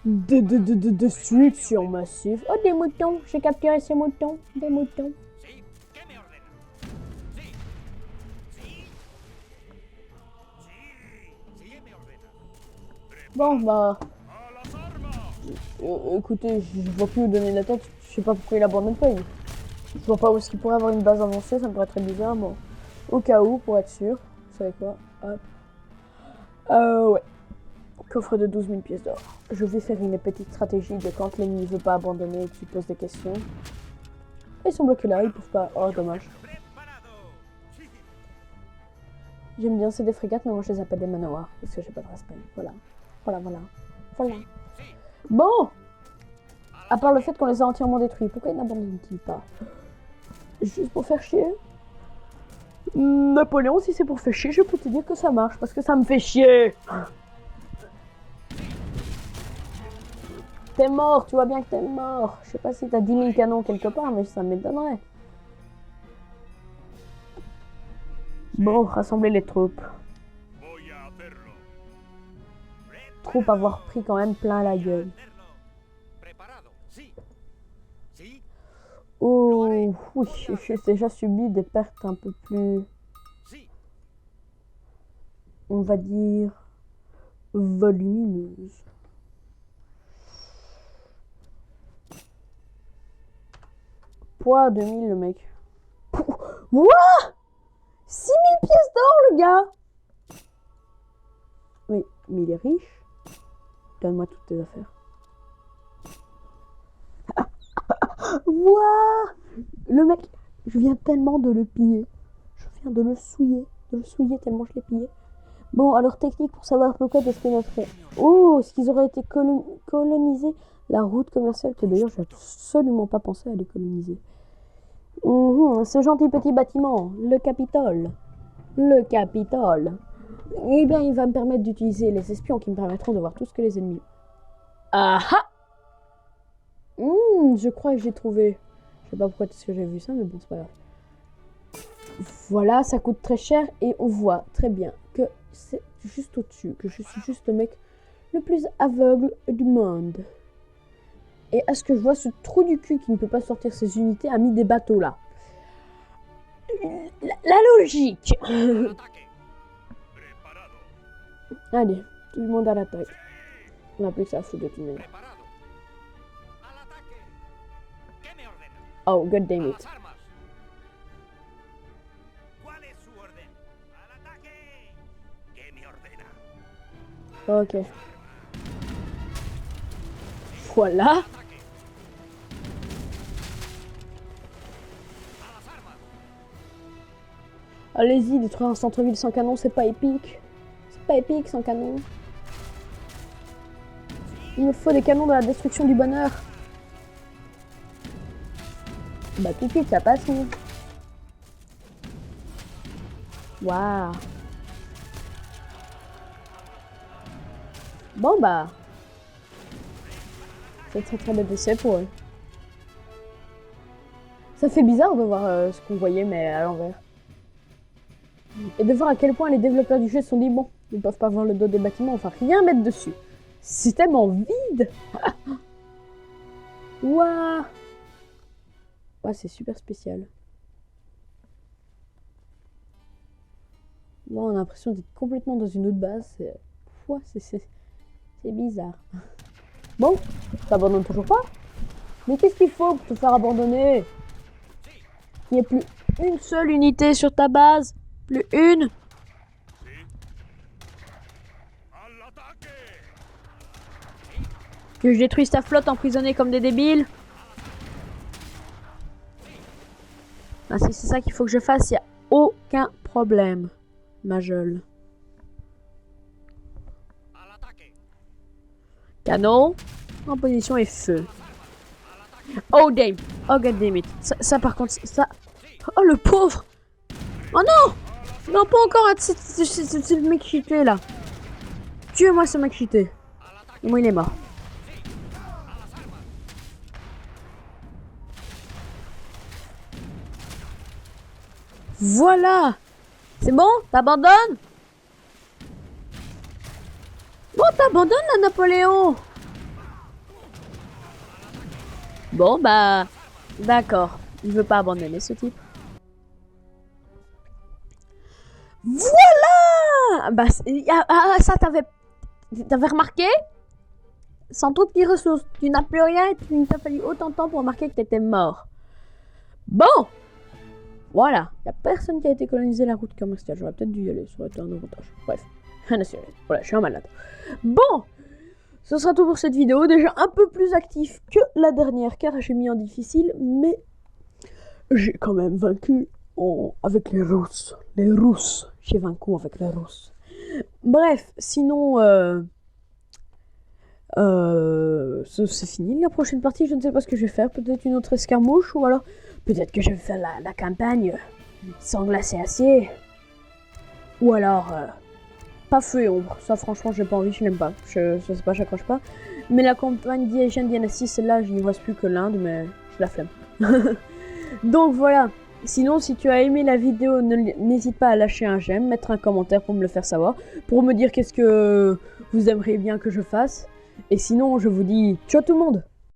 Destruction massive. Oh, des moutons. J'ai capturé ces moutons. Des moutons. Bon, bah... écoutez, je vois plus où donner la tête. Je sais pas pourquoi il abandonne pas. Je vois pas où est-ce qu'il pourrait avoir une base avancée. Ça me paraît très bizarre, bon. Au cas où, pour être sûr. Vous savez quoi? Hop. Ouais. Coffre de 12 000 pièces d'or. Je vais faire une petite stratégie de quand l'ennemi veut pas abandonner et qu'il pose des questions. Ils sont bloqués là, ils peuvent pas. Oh, dommage. J'aime bien, c'est des frégates, mais moi je les appelle des manoirs. Parce que j'ai pas de respect. Voilà. Voilà. Bon! À part le fait qu'on les a entièrement détruits, pourquoi ils n'abandonnent-ils pas? Juste pour faire chier? Napoléon, si c'est pour faire chier, je peux te dire que ça marche, parce que ça me fait chier! T'es mort, tu vois bien que t'es mort. Je sais pas si t'as 10 000 canons quelque part, mais ça m'étonnerait. Bon, rassembler les troupes. Troupes avoir pris quand même plein la gueule. Oh, oui, j'ai déjà subi des pertes un peu plus... on va dire... volumineuses. Poids 2000 le mec. Wouah, 6000 pièces d'or le gars. Oui, mais il est riche. Donne-moi toutes tes affaires. Wouah, le mec, je viens tellement de le piller. Je viens de le souiller tellement je l'ai pillé. Bon, alors technique pour savoir pourquoi est-ce que notre... Oh, est-ce qu'ils auraient été colonisés la route commerciale, que d'ailleurs j'ai absolument pas pensé à les coloniser. Ce gentil petit bâtiment, le Capitole. Le Capitole. Eh bien, il va me permettre d'utiliser les espions qui me permettront de voir tout ce que les ennemis... Ah ah. Je crois que j'ai trouvé... Je sais pas pourquoi est-ce que j'ai vu ça, mais bon, c'est pas grave. Voilà, ça coûte très cher et on voit très bien que c'est juste au-dessus, que je suis juste le mec le plus aveugle du monde. Et à ce que je vois, ce trou du cul qui ne peut pas sortir ses unités a mis des bateaux là. La logique. Allez, tout le monde à l'attaque. On n'a plus que ça à foutre de tout le monde. Oh, god damn it. Ok. Voilà. Allez-y, détruire un centre-ville sans canon, c'est pas épique. C'est pas épique sans canon. Il me faut des canons de la destruction du bonheur. Bah tout de suite, ça passe. Waouh. Bon bah. C'est très bel essai pour eux. Ça fait bizarre de voir ce qu'on voyait mais à l'envers. Et de voir à quel point les développeurs du jeu se sont dit bon, ils peuvent pas voir le dos des bâtiments, enfin rien mettre dessus. C'est tellement vide. Waouh. Ouais, c'est super spécial. Bon, on a l'impression d'être complètement dans une autre base. C'est bizarre. Bon, t'abandonnes toujours pas? Mais qu'est-ce qu'il faut pour te faire abandonner? Il n'y a plus une seule unité sur ta base. Plus une. Que je détruise ta flotte emprisonnée comme des débiles. Ah, si c'est ça qu'il faut que je fasse, il n'y a aucun problème, ma geule. Canon en position et feu. Oh damn. Oh god damn it. Ça par contre, ça... Oh le pauvre. Oh non. Non, pas encore. C'est le mec cheaté là. Tuez-moi ce mec cheaté. Et moi il est mort. Voilà. C'est bon? T'abandonnes? Bon, t'abandonnes là, Napoléon. Bon, bah... D'accord. Il veut pas abandonner, ce type. Voilà. Bah, ça, t'avais remarqué? Sans trop de ressources, tu n'as plus rien et il t'a fallu autant de temps pour remarquer que t'étais mort. Bon. Voilà. Y a personne qui a été colonisé la route commerciale. J'aurais peut-être dû y aller, ça aurait été un avantage. Bref. Rien à cirer. Voilà, je suis un malade. Bon. Ce sera tout pour cette vidéo. Déjà un peu plus actif que la dernière, car j'ai mis en difficile, mais j'ai quand même vaincu avec les Russes. Les Russes. J'ai vaincu avec les Russes. Bref, sinon... c'est fini la prochaine partie, je ne sais pas ce que je vais faire, peut-être une autre escarmouche, ou alors peut-être que je vais faire la campagne sans glace et acier, ou alors pas feu et ombre, ça franchement j'ai pas envie, je l'aime pas, je sais pas, j'accroche pas, mais la campagne Diégène Dynastie, celle-là je n'y reste plus que l'Inde, mais je la flemme. Donc voilà, sinon si tu as aimé la vidéo, n'hésite pas à lâcher un j'aime, mettre un commentaire pour me le faire savoir, pour me dire qu'est-ce que vous aimeriez bien que je fasse. Et sinon, je vous dis ciao tout le monde!